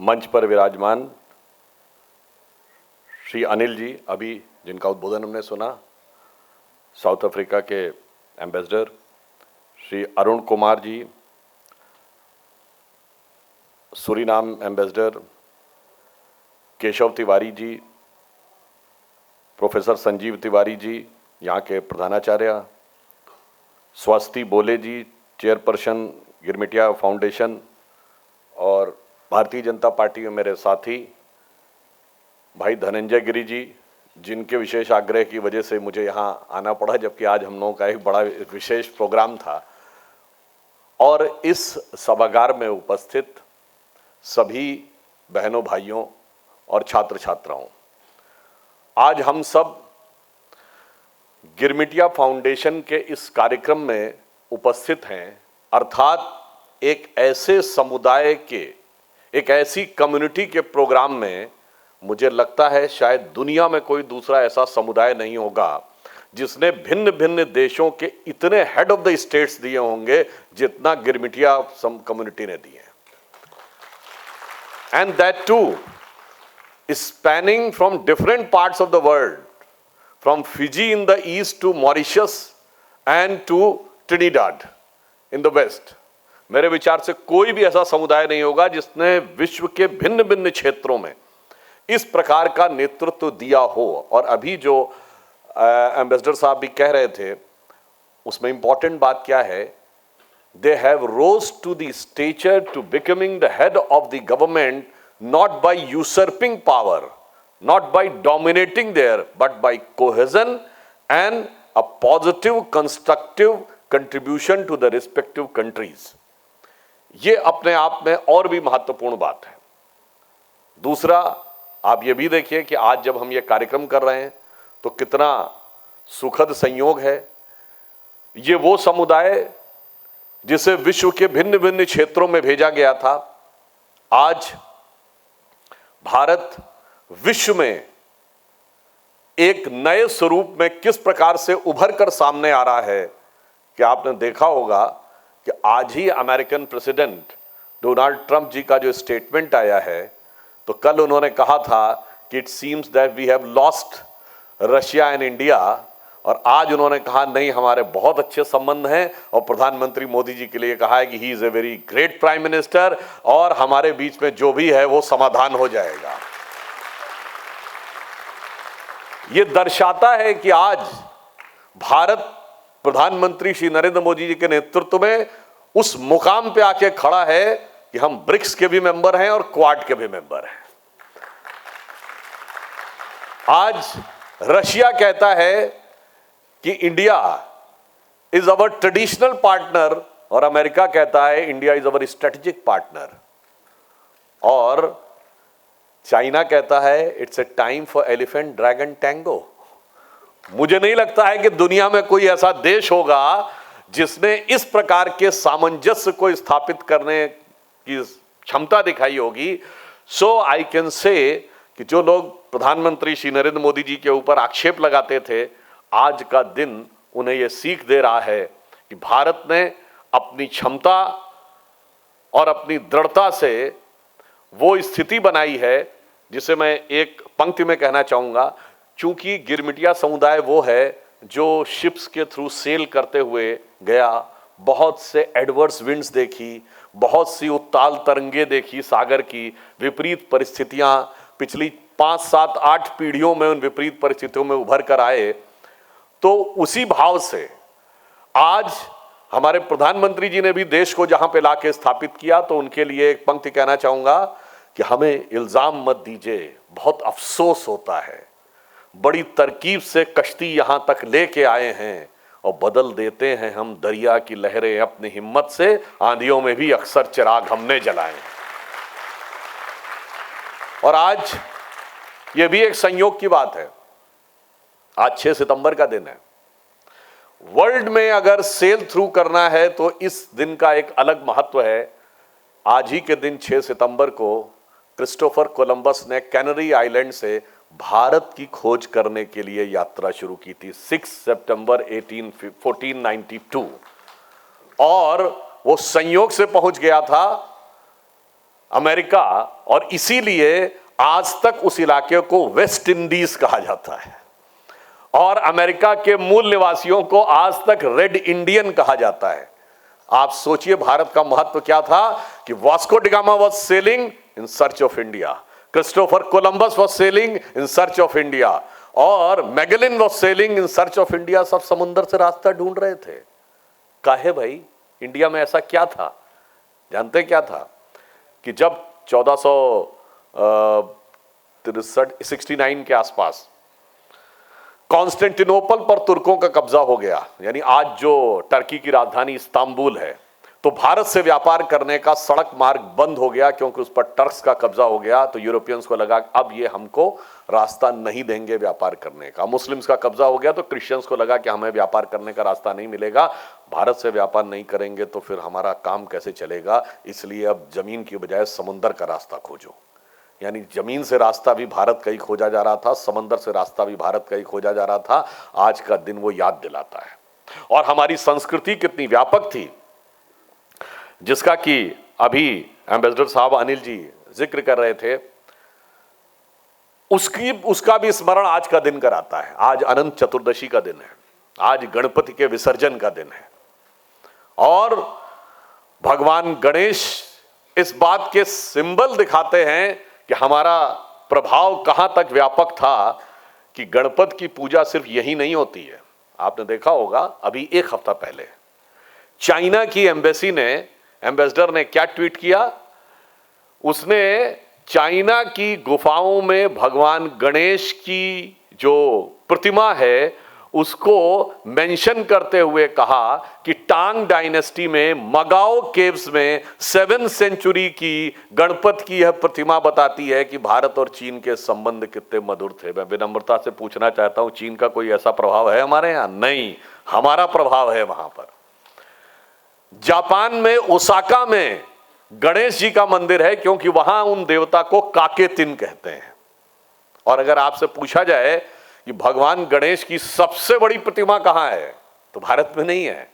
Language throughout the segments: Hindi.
मंच पर विराजमान श्री अनिल जी, अभी जिनका उद्बोधन हमने सुना, साउथ अफ्रीका के ambassador, Shri Arun Kumar ji, Suriname ambassador, Keshav Tiwari ji, professor Sanjeev Tiwari ji, यहाँ के प्रधानाचार्य, स्वस्ति बोले जी, चेयरपर्सन गिरमिटिया फाउंडेशन, और भारतीय जनता पार्टी में मेरे साथी भाई धनंजय गिरी जी, जिनके विशेष आग्रह की वजह से मुझे यहाँ आना पड़ा, जबकि आज हम लोगों का एक बड़ा विशेष प्रोग्राम था, और इस सभागार में उपस्थित सभी बहनों भाइयों और छात्र छात्राओं, आज हम सब गिरमिटिया फाउंडेशन के इस कार्यक्रम में उपस्थित हैं, अर्थात एक ऐसे समुदाय के, एक ऐसी कम्युनिटी के प्रोग्राम में मुझे लगता है शायद दुनिया में कोई दूसरा ऐसा समुदाय नहीं होगा जिसने भिन्न भिन्न देशों के इतने हेड ऑफ द स्टेट्स दिए होंगे जितना गिरमिटिया कम्युनिटी ने दिए, and that too spanning from different parts of the world, from Fiji in the east to Mauritius and to Trinidad in the west. मेरे विचार से कोई भी ऐसा समुदाय नहीं होगा जिसने विश्व के भिन्न भिन्न क्षेत्रों में इस प्रकार का नेतृत्व दिया हो। और अभी जो एम्बेसडर साहब भी कह रहे थे, उसमें इंपॉर्टेंट बात क्या है, they have rose to the stature to becoming the head of the government, not by usurping power, not by dominating there, but by cohesion and a positive constructive contribution to the respective countries. ये अपने आप में और भी महत्वपूर्ण बात है। दूसरा, आप ये भी देखिए कि आज जब हम ये कार्यक्रम कर रहे हैं तो कितना सुखद संयोग है। ये वो समुदाय जिसे विश्व के भिन्न भिन्न क्षेत्रों में भेजा गया था, आज भारत विश्व में एक नए स्वरूप में किस प्रकार से उभर कर सामने आ रहा है कि आपने देखा होगा कि आज ही अमेरिकन प्रेसिडेंट डोनाल्ड ट्रंप जी का जो स्टेटमेंट आया है, तो कल उन्होंने कहा था कि it seems that we have lost Russia and India, और आज उन्होंने कहा नहीं, हमारे बहुत अच्छे संबंध हैं, और प्रधानमंत्री मोदी जी के लिए कहा है कि he is a very great prime minister, और हमारे बीच में जो भी है वो समाधान हो जाएगा। ये दर्शाता है कि आज भारत प्रधानमंत्री श्री नरेंद्र मोदी जी के नेतृत्व में उस मुकाम पे आके खड़ा है कि हम ब्रिक्स के भी मेंबर हैं और क्वाड के भी मेंबर हैं। आज रशिया कहता है कि India is our traditional partner, और अमेरिका कहता है India is our strategic partner, और चाइना कहता है it's a time for elephant dragon tango. मुझे नहीं लगता है कि दुनिया में कोई ऐसा देश होगा जिसने इस प्रकार के सामंजस्य को स्थापित करने की क्षमता दिखाई होगी। सो आई कैन से कि जो लोग प्रधानमंत्री श्री नरेंद्र मोदी जी के ऊपर आक्षेप लगाते थे, आज का दिन उन्हें यह सीख दे रहा है कि भारत ने अपनी क्षमता और अपनी दृढ़ता से वो स्थिति बनाई है, जिसे मैं एक पंक्ति में कहना चाहूंगा, चूंकि गिरमिटिया समुदाय वो है जो शिप्स के थ्रू सेल करते हुए गया, बहुत से एडवर्स विंड्स देखी, बहुत सी उत्ताल तरंगे देखी, सागर की विपरीत परिस्थितियां, पिछली 5, 7, 8 पीढ़ियों में उन विपरीत परिस्थितियों में उभर कर आए। तो उसी भाव से आज हमारे प्रधानमंत्री जी ने भी देश को जहां पे लाके स्थापित किया, तो उनके लिए एक पंक्ति कहना चाहूंगा कि हमें इल्जाम मत दीजिए, बहुत अफसोस होता है, बड़ी तरकीब से कश्ती यहां तक लेके आए हैं और बदल देते हैं हम दरिया की लहरें अपनी हिम्मत से, आंधियों में भी अक्सर चिराग हमने जलाए। और आज यह भी एक संयोग की बात है, आज 6 सितंबर का दिन है। वर्ल्ड में अगर सेल थ्रू करना है तो इस दिन का एक अलग महत्व है। आज ही के दिन 6 सितंबर को क्रिस्टोफर कोलंबस ने कैनरी आइलैंड से भारत की खोज करने के लिए यात्रा शुरू की थी, 6 सितंबर 1492, और वो संयोग से पहुंच गया था अमेरिका, और इसीलिए आज तक उस इलाके को वेस्ट इंडीज कहा जाता है, और अमेरिका के मूल निवासियों को आज तक रेड इंडियन कहा जाता है। आप सोचिए भारत का महत्व क्या था कि Vasco da Gama was sailing in search of India, Christopher Columbus was sailing in search of India, और Magellan was sailing in search of India. सब समुद्र से रास्ता ढूंढ रहे थे। काहे भाई? इंडिया में ऐसा क्या था? जानते क्या था कि जब 1469 के आसपास कॉन्स्टेंटिनोपल पर तुर्कों का कब्जा हो गया, यानी आज जो टर्की की राजधानी इस्तांबुल है, तो भारत से व्यापार करने का सड़क मार्ग बंद हो गया क्योंकि उस पर टर्क्स का कब्जा हो गया। तो यूरोपियंस को लगा अब ये हमको रास्ता नहीं देंगे व्यापार करने का। मुस्लिम्स का कब्जा हो गया तो क्रिश्चियंस को लगा कि हमें व्यापार करने का रास्ता नहीं मिलेगा, भारत से व्यापार नहीं करेंगे तो फिर हमारा काम कैसे चलेगा, इसलिए अब जमीन की बजाय समुंदर का रास्ता खोजो। यानी जमीन से रास्ता भी भारत का ही खोजा जा रहा था, समंदर से रास्ता भी भारत का ही खोजा जा रहा था। आज का दिन वो याद दिलाता है। और हमारी संस्कृति कितनी व्यापक थी, जिसका कि अभी एम्बेसडर साहब अनिल जी जिक्र कर रहे थे, उसका भी स्मरण आज का दिन कराता है। आज अनंत चतुर्दशी का दिन है, आज गणपति के विसर्जन का दिन है, और भगवान गणेश इस बात के सिंबल दिखाते हैं कि हमारा प्रभाव कहां तक व्यापक था कि गणपति की पूजा सिर्फ यही नहीं होती है। आपने देखा होगा अभी एक हफ्ता पहले चाइना की एम्बेसडर ने क्या ट्वीट किया, उसने चाइना की गुफाओं में भगवान गणेश की जो प्रतिमा है उसको मेंशन करते हुए कहा कि टांग डायनेस्टी में मगाओ केव्स में 7th सेंचुरी की गणपति की यह प्रतिमा बताती है कि भारत और चीन के संबंध कितने मधुर थे। मैं विनम्रता से पूछना चाहता हूं, चीन का कोई ऐसा प्रभाव है हमारे यहां? नहीं, हमारा प्रभाव है वहां पर। जापान में ओसाका में गणेश जी का मंदिर है क्योंकि वहां उन देवता को काकेतिन कहते हैं। और अगर आपसे पूछा जाए कि भगवान गणेश की सबसे बड़ी प्रतिमा कहां है, तो भारत में नहीं है,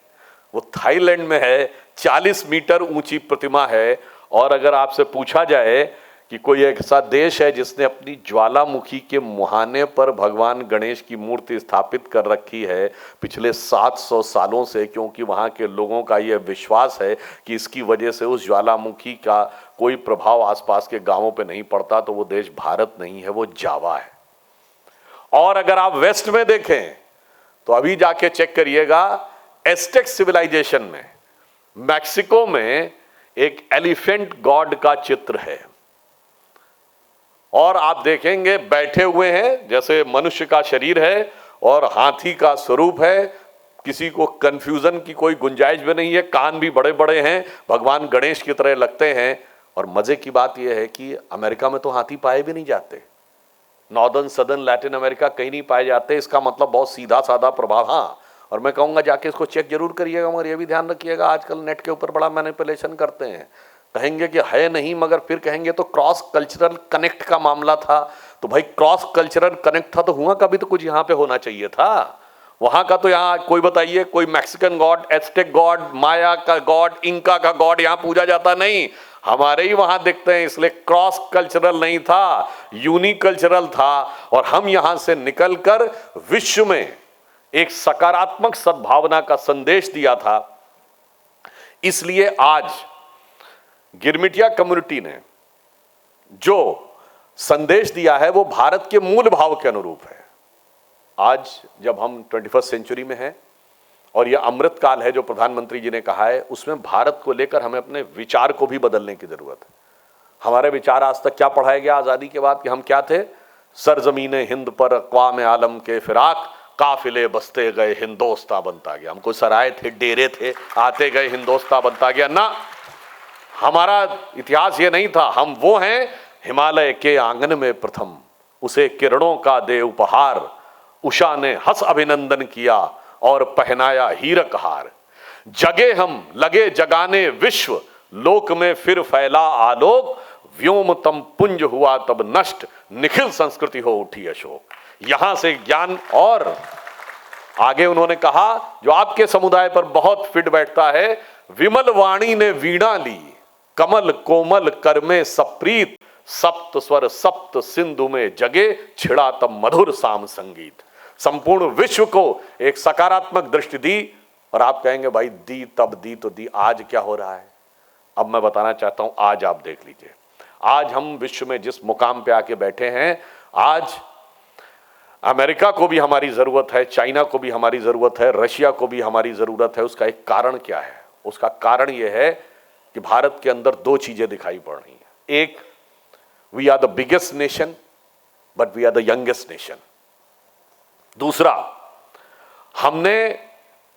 वो थाईलैंड में है। 40 मीटर ऊंची प्रतिमा है। और अगर आपसे पूछा जाए कि कोई ऐसा देश है जिसने अपनी ज्वालामुखी के मुहाने पर भगवान गणेश की मूर्ति स्थापित कर रखी है पिछले 700 सालों से, क्योंकि वहाँ के लोगों का यह विश्वास है कि इसकी वजह से उस ज्वालामुखी का कोई प्रभाव आसपास के गांवों पे नहीं पड़ता, तो वो देश भारत नहीं है, वो जावा है। और अगर आप वेस्ट में देखें तो अभी जाके चेक करिएगा, एस्टेक सिविलाइजेशन में मैक्सिको में एक एलिफेंट गॉड का चित्र है, और आप देखेंगे बैठे हुए हैं जैसे मनुष्य का शरीर है और हाथी का स्वरूप है। किसी को कंफ्यूजन की कोई गुंजाइश भी नहीं है, कान भी बड़े बड़े हैं, भगवान गणेश की तरह लगते हैं। और मजे की बात यह है कि अमेरिका में तो हाथी पाए भी नहीं जाते, नॉर्दर्न सदर्न लैटिन अमेरिका कहीं नहीं पाए जाते। इसका मतलब बहुत सीधा साधा प्रभाव। हाँ, और मैं कहूँगा जाके इसको चेक जरूर करिएगा, मगर ये भी ध्यान रखिएगा आजकल नेट के ऊपर बड़ा मैनिपुलेशन करते हैं। कहेंगे कि है नहीं, मगर फिर कहेंगे तो क्रॉस कल्चरल कनेक्ट का मामला था। तो भाई क्रॉस कल्चरल कनेक्ट था तो हुआ कभी तो कुछ यहाँ पे होना चाहिए था। वहाँ का तो यहाँ कोई बताइए, कोई मैक्सिकन गॉड, एस्टेक गॉड, माया का गॉड, इंका का गॉड यहाँ पूजा जाता नहीं, हमारे ही वहां देखते हैं। इसलिए क्रॉस कल्चरल नहीं था, यूनिकल्चरल था। और हम यहां से निकलकर विश्व में एक सकारात्मक सद्भावना का संदेश दिया था। इसलिए आज गिरमिटिया कम्युनिटी ने जो संदेश दिया है वो भारत के मूल भाव के अनुरूप है। आज जब हम 21st सेंचुरी में हैं और यह अमृत काल है जो प्रधानमंत्री जी ने कहा है, उसमें भारत को लेकर हमें अपने विचार को भी बदलने की जरूरत है। हमारे विचार आज तक क्या पढ़ाया गया आजादी के बाद कि हम क्या थे? सरजमीने हिंद पर अक़वाम आलम के फिराक, काफिले बसते गए हिंदोस्तां बनता गया। हमको सराय थे, डेरे थे, आते गए हिंदोस्तां बनता गया ना। हमारा इतिहास ये नहीं था। हम वो हैं हिमालय के आंगन में प्रथम, उसे किरणों का दे उपहार, उषा ने हंस अभिनंदन किया और पहनाया हीरक हार। जगे हम लगे जगाने विश्व, लोक में फिर फैला आलोक, व्योम तम पुंज हुआ तब नष्ट, निखिल संस्कृति हो उठी अशोक। यहां से ज्ञान। और आगे उन्होंने कहा जो आपके समुदाय पर बहुत फिट बैठता है, विमल वाणी ने वीणा ली, कमल कोमल कर में सप्रीत, सप्त स्वर सप्त सिंधु में जगे, छिड़ा तब मधुर साम संगीत। संपूर्ण विश्व को एक सकारात्मक दृष्टि दी। और आप कहेंगे भाई दी तब दी तो दी, आज क्या हो रहा है? अब मैं बताना चाहता हूं, आज आप देख लीजिए, आज हम विश्व में जिस मुकाम पे आके बैठे हैं, आज अमेरिका को भी हमारी जरूरत है, चाइना को भी हमारी जरूरत है, रशिया को भी हमारी जरूरत है। उसका एक कारण क्या है? उसका कारण यह है कि भारत के अंदर दो चीजें दिखाई पड़ रही हैं। एक, we are the biggest nation but we are the youngest nation. दूसरा, हमने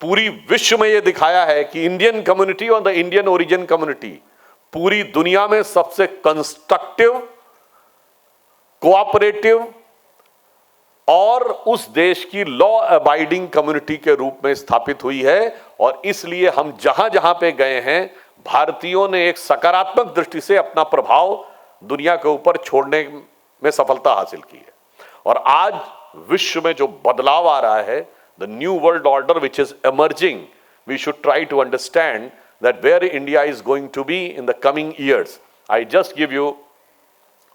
पूरी विश्व में यह दिखाया है कि इंडियन कम्युनिटी और द इंडियन ओरिजिन कम्युनिटी पूरी दुनिया में सबसे कंस्ट्रक्टिव, कोऑपरेटिव और उस देश की लॉ अबाइडिंग कम्युनिटी के रूप में स्थापित हुई है। और इसलिए हम जहां जहां पे गए हैं, भारतीयों ने एक सकारात्मक दृष्टि से अपना प्रभाव दुनिया के ऊपर छोड़ने में सफलता हासिल की है। और आज विश्व में जो बदलाव आ रहा है, the new world order which is emerging, we should try to understand that where India is going to be in the coming years. I just give you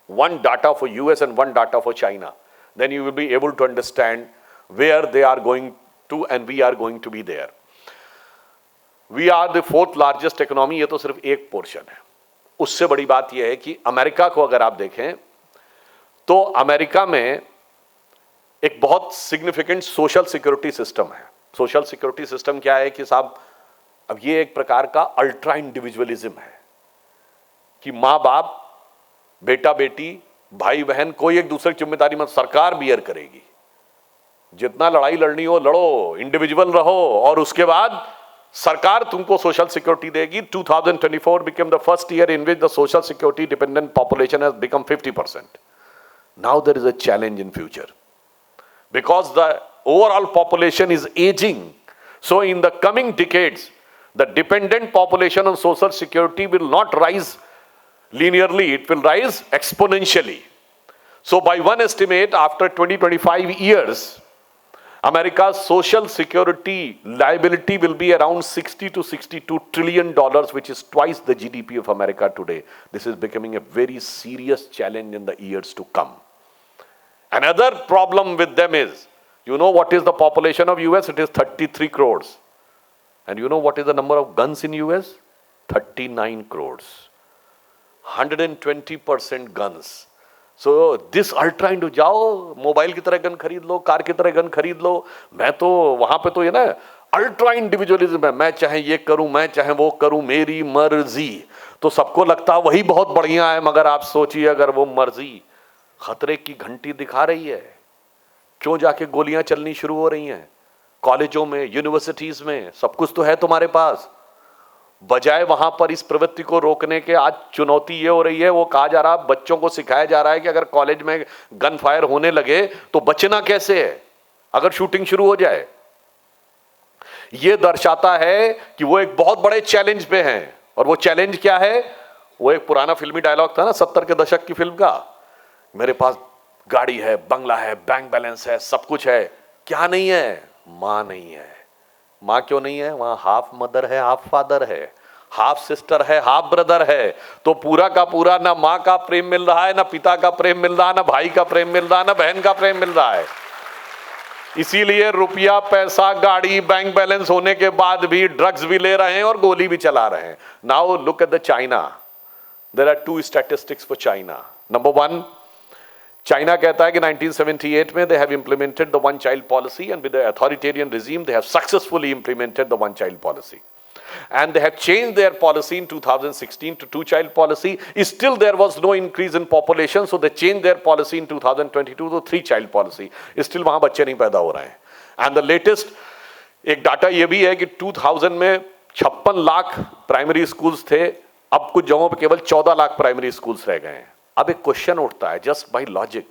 one data for US and one data for China. Then you will be able to understand where they are going to and we are going to be there. We are the fourth largest economy. ये तो सिर्फ एक पोर्शन है। उससे बड़ी बात यह है कि अमेरिका को अगर आप देखें तो अमेरिका में एक बहुत सिग्निफिकेंट सोशल सिक्योरिटी सिस्टम है। सोशल सिक्योरिटी सिस्टम क्या है कि साहब, अब ये एक प्रकार का अल्ट्रा इंडिविजुअलिज्म है कि माँ बाप, बेटा बेटी, भाई बहन, कोई एक दूसरे की जिम्मेदारी मत, सरकार बियर करेगी। जितना लड़ाई लड़नी हो लड़ो, इंडिविजुअल रहो, और उसके बाद सरकार तुमको सोशल सिक्योरिटी देगी। 2024 became the first year in which the social security dependent population has become 50%. Now there is a challenge in future because the overall population is aging. So in the coming decades, the dependent population on social security will not rise linearly, it will rise exponentially. So by one estimate, after 20-25 years, America's social security liability will be around $60 to $62 trillion, which is twice the GDP of America today. This is becoming a very serious challenge in the years to come. Another problem with them is, you know what is the population of US? It is 33 crores. And you know what is the number of guns in US? 39 crores. 120% guns. So this ultra Indo जाओ, मोबाइल की तरह गन खरीद लो, कार की तरह गन खरीद लो। मैं तो वहां पे तो ये ना अल्ट्रा इंडिविजुअलिज्म है, मैं चाहे ये करूं, मैं चाहे वो करूं, मेरी मर्जी। तो सबको लगता वही बहुत बढ़िया है, मगर आप सोचिए अगर वो मर्जी खतरे की घंटी दिखा रही है, क्यों जाके गोलियां चलनी शुरू हो रही हैं? कॉलेजों में, यूनिवर्सिटीज में सब कुछ तो है तुम्हारे पास। बजाय वहां पर इस प्रवृत्ति को रोकने के, आज चुनौती ये हो रही है, वो कहा जा रहा, बच्चों को सिखाया जा रहा है कि अगर कॉलेज में गन फायर होने लगे तो बचना कैसे है अगर शूटिंग शुरू हो जाए। ये दर्शाता है कि वो एक बहुत बड़े चैलेंज पे हैं। और वो चैलेंज क्या है? वो एक पुराना फिल्मी डायलॉग था ना 70 के दशक की फिल्म का, मेरे पास गाड़ी है, बंगला है, बैंक बैलेंस है, सब कुछ है, क्या नहीं है? मां नहीं है। मां क्यों नहीं है? वहां हाफ मदर है, हाफ फादर है, हाफ सिस्टर है, हाफ ब्रदर है। तो पूरा का पूरा ना मां का प्रेम मिल रहा है, ना पिता का प्रेम मिल रहा है, ना भाई का प्रेम मिल रहा है, ना बहन का प्रेम मिल रहा है। इसीलिए रुपया, पैसा, गाड़ी, बैंक बैलेंस होने के बाद भी ड्रग्स भी ले रहे हैं और गोली भी चला रहे हैं। Now look at the China. There are 2 statistics for China. Number 1, China कहता है कि 1978 में they have implemented the one child policy, and with the authoritarian regime they have successfully implemented the one child policy, and they have changed their policy in 2016 to 2 child policy. Still there was no increase in population, so they changed their policy in 2022 to 3 child policy. Still वहां बच्चे नहीं पैदा हो रहे हैं। and the latest एक डाटा ये भी है कि 2000 में 56 लाख प्राइमरी स्कूल्स थे, अब कुछ जगहों पर केवल 14 लाख प्राइमरी स्कूल्स रह गए हैं। अब एक क्वेश्चन उठता है just by logic,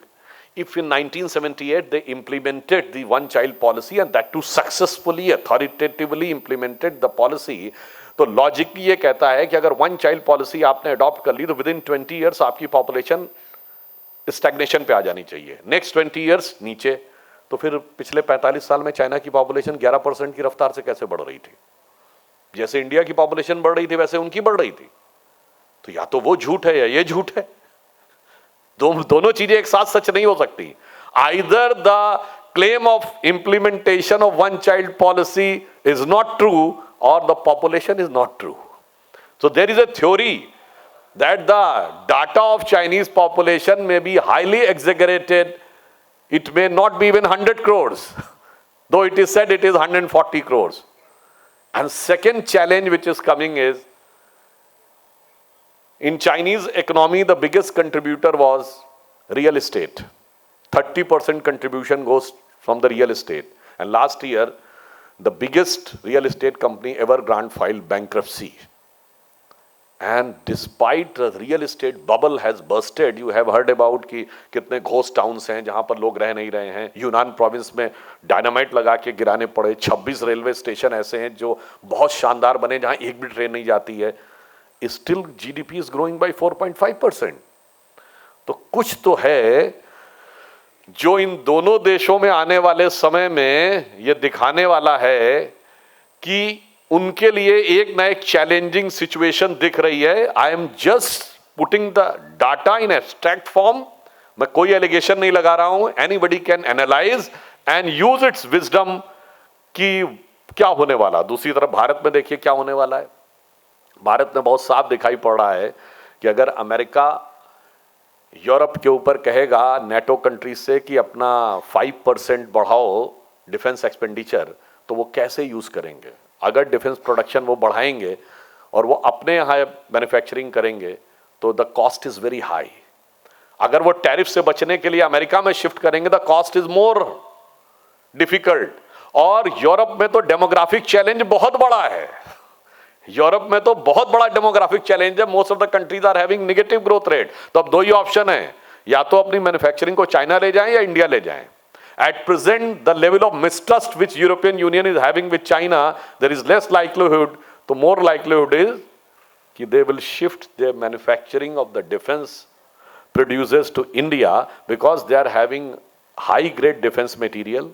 if in 1978 they implemented the one child policy and that too successfully authoritatively implemented the policy, तो लॉजिकली ये कहता है कि अगर वन चाइल्ड पॉलिसी आपने अडॉप्ट कर ली तो विद इन 20 ईयर्स आपकी पॉपुलेशन स्टैग्नेशन पे आ जानी चाहिए, नेक्स्ट 20 ईयर्स नीचे। तो फिर पिछले 45 साल में चाइना की पॉपुलेशन 11% की रफ्तार से कैसे बढ़ रही थी? जैसे इंडिया की पॉपुलेशन बढ़ रही थी वैसे उनकी बढ़ रही थी। तो या तो वो झूठ है या ये झूठ है। दोनों चीजें एक साथ सच नहीं हो सकती। Either the claim of implementation of one child policy is not true or the population is not true. So there is a theory that the data of Chinese population may be highly exaggerated. It may not be even 100 crores, though it is said it is 140 crores. And second challenge which is coming is, in Chinese economy, the biggest contributor was real estate. 30% contribution goes from the real estate. And last year, the biggest real estate company Evergrande filed bankruptcy. And despite the real estate bubble has bursted, you have heard about कि कितने ghost towns हैं जहां पर लोग रह नहीं रहे हैं। यूनान प्रोविंस में डायनामाइट लगा के गिराने पड़े। 26 रेलवे स्टेशन ऐसे हैं जो बहुत शानदार बने जहां एक भी ट्रेन नहीं जाती है। Still GDP is growing by 4.5%. तो कुछ तो है जो इन दोनों देशों में आने वाले समय में ये दिखाने वाला है कि उनके लिए एक ना एक चैलेंजिंग सिचुएशन दिख रही है। I am just putting the data in abstract form. मैं कोई एलिगेशन नहीं लगा रहा हूं। Anybody can analyse and use it's wisdom कि क्या होने वाला। दूसरी तरफ भारत में देखिए क्या होने वाला है। भारत में बहुत साफ दिखाई पड़ रहा है कि अगर अमेरिका यूरोप के ऊपर कहेगा नेटो कंट्रीज से कि अपना 5% बढ़ाओ डिफेंस एक्सपेंडिचर, तो वो कैसे यूज करेंगे। अगर डिफेंस प्रोडक्शन वो बढ़ाएंगे और वो अपने यहाँ मैन्युफैक्चरिंग करेंगे तो the cost is very high. अगर वो टैरिफ से बचने के लिए अमेरिका में शिफ्ट करेंगे the cost is more difficult. और यूरोप में तो डेमोग्राफिक चैलेंज बहुत बड़ा है। यूरोप में तो बहुत बड़ा डेमोग्राफिक चैलेंज है। Most of the countries are having negative growth rate. तो अब दो ही ऑप्शन है, या तो अपनी मैन्युफैक्चरिंग को चाइना ले जाएं या इंडिया ले जाएं। At present the level of mistrust which European Union is having with China, there is less likelihood, तो मोर लाइक्लीहुड इज कि they will shift their manufacturing of the defence producers to India because they are having high grade defence material,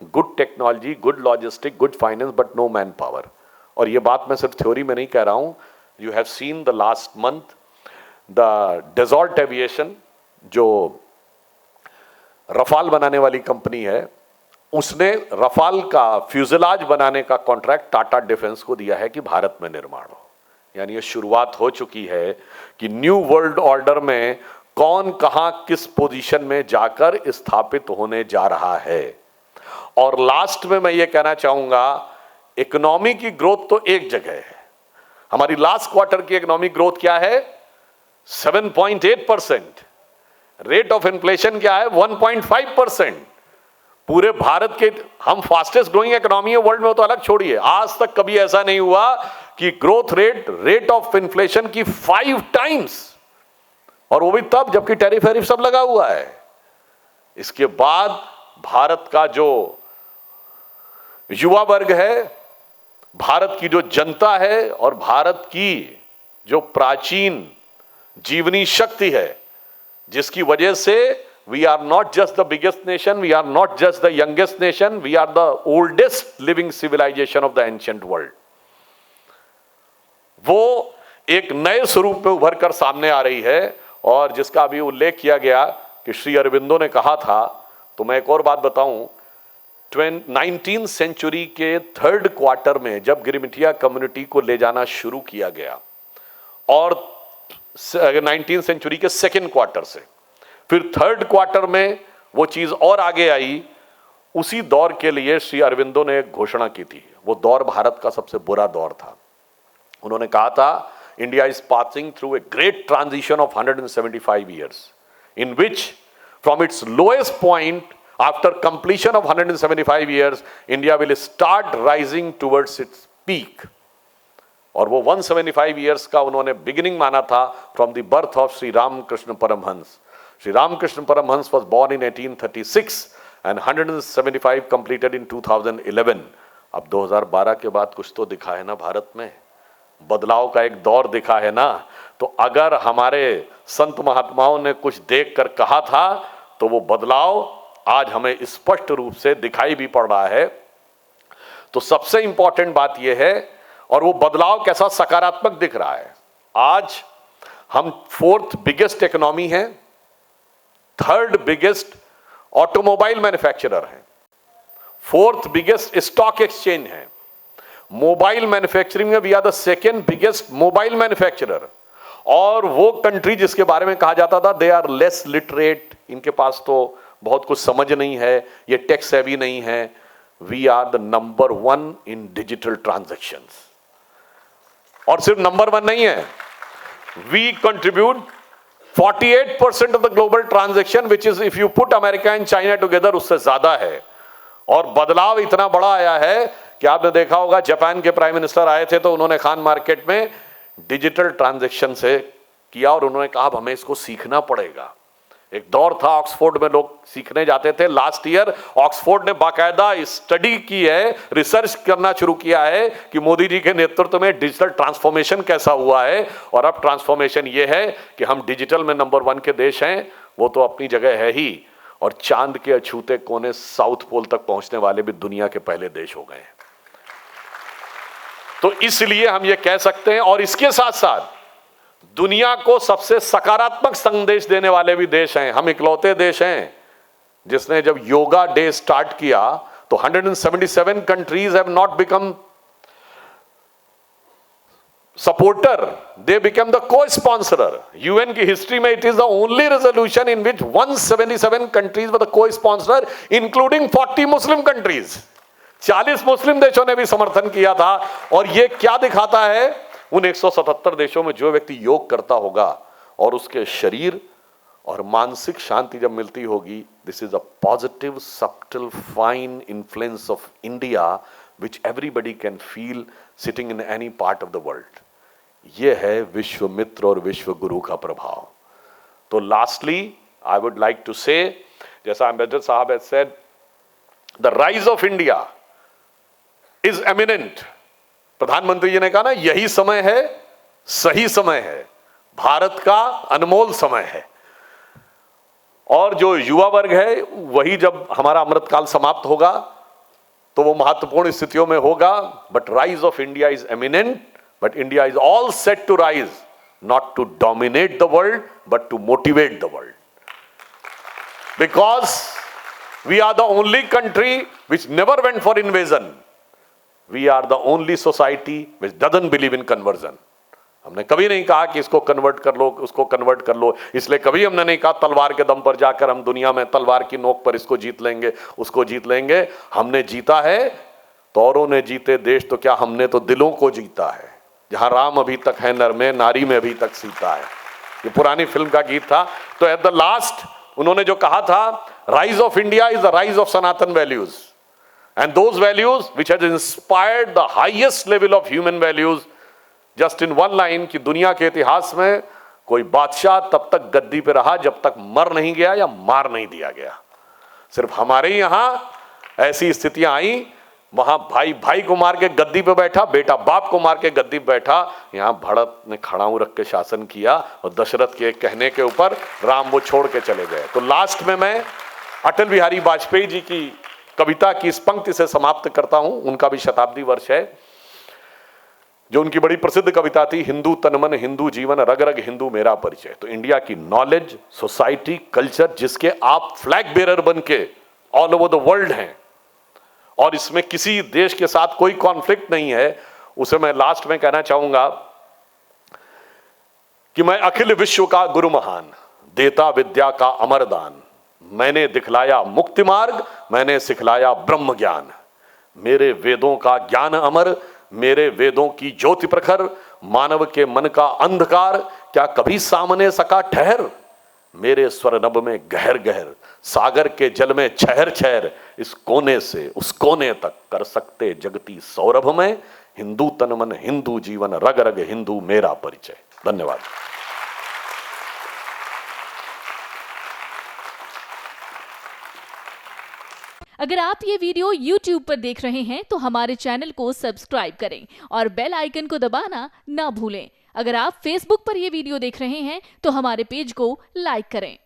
good technology, good logistic, good finance, but no man power. और ये बात मैं सिर्फ थ्योरी में नहीं कह रहा हूं। You have seen the last month the Dassault aviation, जो रफाल बनाने वाली कंपनी है, उसने रफाल का फ्यूजलाज बनाने का कॉन्ट्रैक्ट टाटा डिफेंस को दिया है कि भारत में निर्माण हो। यानी ये शुरुआत हो चुकी है कि न्यू वर्ल्ड ऑर्डर में कौन कहां किस पोजीशन में जाकर स्थापित होने जा रहा है। और लास्ट में मैं ये कहना चाहूंगा, इकोनॉमी की ग्रोथ तो एक जगह है। हमारी लास्ट क्वार्टर की इकोनॉमिक ग्रोथ क्या है? 7.8%। रेट ऑफ इन्फ्लेशन क्या है? 1.5%। पूरे भारत के हम फास्टेस्ट ग्रोइंग इकोनॉमी है वर्ल्ड में, तो अलग छोड़िए। आज तक कभी ऐसा नहीं हुआ कि ग्रोथ रेट ऑफ इन्फ्लेशन की 5 टाइम्स, और वो भी तब जबकि टैरिफ सब लगा हुआ है। इसके बाद भारत का जो युवा वर्ग है, भारत की जो जनता है और भारत की जो प्राचीन जीवनी शक्ति है, जिसकी वजह से we are not just the biggest nation, we are not just the youngest nation, we are the oldest living civilisation of the ancient world. वो एक नए स्वरूप में उभर कर सामने आ रही है। और जिसका अभी उल्लेख किया गया कि श्री अरविंदो ने कहा था, तो मैं एक और बात बताऊं, 19वीं सेंचुरी के थर्ड क्वार्टर में जब गिरिमिटिया कम्युनिटी को ले जाना शुरू किया गया, और 19वीं सेंचुरी के सेकेंड क्वार्टर से फिर थर्ड क्वार्टर में वो चीज और आगे आई, उसी दौर के लिए श्री अरविंदो ने एक घोषणा की थी। वो दौर भारत का सबसे बुरा दौर था। उन्होंने कहा था, India is passing through a great transition of 175 years, in which from its lowest point after completion of 175 years, India will start rising towards its peak. और वो 175 years का उन्होंने बिगिनिंग माना था from the birth of Shri Ramakrishna Paramhansa. Shri Ramakrishna Paramhansa was born in 1836 and 175 completed in 2011. अब 2012 के बाद कुछ तो दिखा है ना, भारत में बदलाव का एक दौर दिखा है ना। तो अगर हमारे संत महात्माओं ने कुछ देख कर कहा था, तो वो बदलाव आज हमें स्पष्ट रूप से दिखाई भी पड़ रहा है। तो सबसे इंपॉर्टेंट बात यह है, और वो बदलाव कैसा सकारात्मक दिख रहा है। आज हम 4th बिगेस्ट इकोनॉमी हैं, 3rd बिगेस्ट ऑटोमोबाइल मैन्युफैक्चरर हैं, 4th बिगेस्ट स्टॉक एक्सचेंज है, मोबाइल मैन्युफैक्चरिंग में we are the 2nd biggest mobile manufacturer. और वो कंट्री जिसके बारे में कहा जाता था दे आर लेस लिटरेट, इनके पास तो बहुत कुछ समझ नहीं है, ये टेक्स हैवी नहीं है, we are the number 1 in digital transactions. और सिर्फ नंबर 1 नहीं है, we contribute 48% of the global transaction, which is if you put America and China together उससे ज्यादा है। और बदलाव इतना बड़ा आया है कि आपने देखा होगा जापान के प्राइम मिनिस्टर आए थे तो उन्होंने खान मार्केट में डिजिटल ट्रांजैक्शन से किया और उन्होंने कहा अब हमें इसको सीखना पड़ेगा। एक दौर था ऑक्सफोर्ड में लोग सीखने जाते थे, लास्ट ईयर ऑक्सफोर्ड ने बाकायदा स्टडी की है, रिसर्च करना शुरू किया है कि मोदी जी के नेतृत्व में डिजिटल ट्रांसफॉर्मेशन कैसा हुआ है। और अब ट्रांसफॉर्मेशन ये है कि हम डिजिटल में नंबर 1 के देश हैं, वो तो अपनी जगह है ही, और चांद के अछूते कोने साउथ पोल तक पहुंचने वाले भी दुनिया के पहले देश हो गए हैं। तो इसलिए हम ये कह सकते हैं, और इसके साथ साथ दुनिया को सबसे सकारात्मक संदेश देने वाले भी देश हैं। हम इकलौते देश हैं जिसने जब योगा डे स्टार्ट किया तो 177 countries have not become supporter, they become the को स्पॉन्सरर। यूएन की हिस्ट्री में it is the only resolution in which 177 countries were the को स्पॉन्सरर, इंक्लूडिंग 40 मुस्लिम कंट्रीज। 40 मुस्लिम देशों ने भी समर्थन किया था। और यह क्या दिखाता है, उन 177 देशों में जो व्यक्ति योग करता होगा और उसके शरीर और मानसिक शांति जब मिलती होगी, this is a positive subtle fine influence of India which everybody can feel sitting in any part of the world. यह है विश्व मित्र और विश्व गुरु का प्रभाव। तो lastly I would like to say, जैसा एम्बेसडर साहब has said, the rise of India is eminent. प्रधानमंत्री जी ने कहा ना, यही समय है, सही समय है, भारत का अनमोल समय है। और जो युवा वर्ग है वही जब हमारा अमृतकाल समाप्त होगा तो वो महत्वपूर्ण स्थितियों में होगा। But rise of India is eminent, but India is all set to rise, not to dominate the world but to motivate the world, because we are the only country which never went for invasion. We are the only society which doesn't believe in conversion. हमने कभी नहीं कहा कि इसको कन्वर्ट कर लो, उसको कन्वर्ट कर लो, इसलिए कभी हमने नहीं कहा तलवार के दम पर जाकर हम दुनिया में तलवार की नोक पर इसको जीत लेंगे, उसको जीत लेंगे। हमने जीता है तो औरों ने जीते देश, तो क्या हमने तो दिलों को जीता है। जहां राम अभी तक है नर में, नारी में अभी तक सीता है, ये पुरानी फिल्म का गीत था। तो एट द लास्ट उन्होंने जो कहा था, rise of India is the rise of Sanatan values, and those values which has inspired the highest level of human values, just in one line, कि दुनिया के इतिहास में कोई बादशाह तब तक गद्दी पे रहा जब तक मर नहीं गया या मार नहीं दिया गया। सिर्फ हमारे यहां ऐसी स्थितियां आई, वहां भाई भाई को मार के गद्दी पे बैठा, बेटा बाप को मार के गद्दी पे बैठा। यहां भरत ने खड़ाऊ रख के शासन किया और दशरथ के कहने के ऊपर राम वो छोड़ के चले गए। तो लास्ट में मैं अटल बिहारी वाजपेयी जी की कविता की इस पंक्ति से समाप्त करता हूं। उनका भी शताब्दी वर्ष है, जो उनकी बड़ी प्रसिद्ध कविता थी, हिंदू तनमन हिंदू जीवन रग रग हिंदू मेरा परिचय। तो इंडिया की नॉलेज, सोसाइटी, कल्चर, जिसके आप फ्लैग बेरर बन के ऑल ओवर द वर्ल्ड हैं और इसमें किसी देश के साथ कोई कॉन्फ्लिक्ट नहीं है, उसे मैं लास्ट में कहना चाहूंगा कि मैं अखिल विश्व का गुरु महान, देता विद्या का अमरदान, मैंने दिखलाया मुक्ति मार्ग, मैंने सिखलाया ब्रह्म ज्ञान। मेरे वेदों का ज्ञान अमर, मेरे वेदों की ज्योति प्रखर, मानव के मन का अंधकार क्या कभी सामने सका ठहर। मेरे स्वर नभ में गहर गहर, सागर के जल में छहर छहर, इस कोने से उस कोने तक कर सकते जगती सौरभ में। हिंदू तन मन हिंदू जीवन रग रग हिंदू मेरा परिचय। धन्यवाद। अगर आप ये वीडियो YouTube पर देख रहे हैं तो हमारे चैनल को सब्सक्राइब करें और बेल आइकन को दबाना ना भूलें। अगर आप Facebook पर ये वीडियो देख रहे हैं तो हमारे पेज को लाइक करें।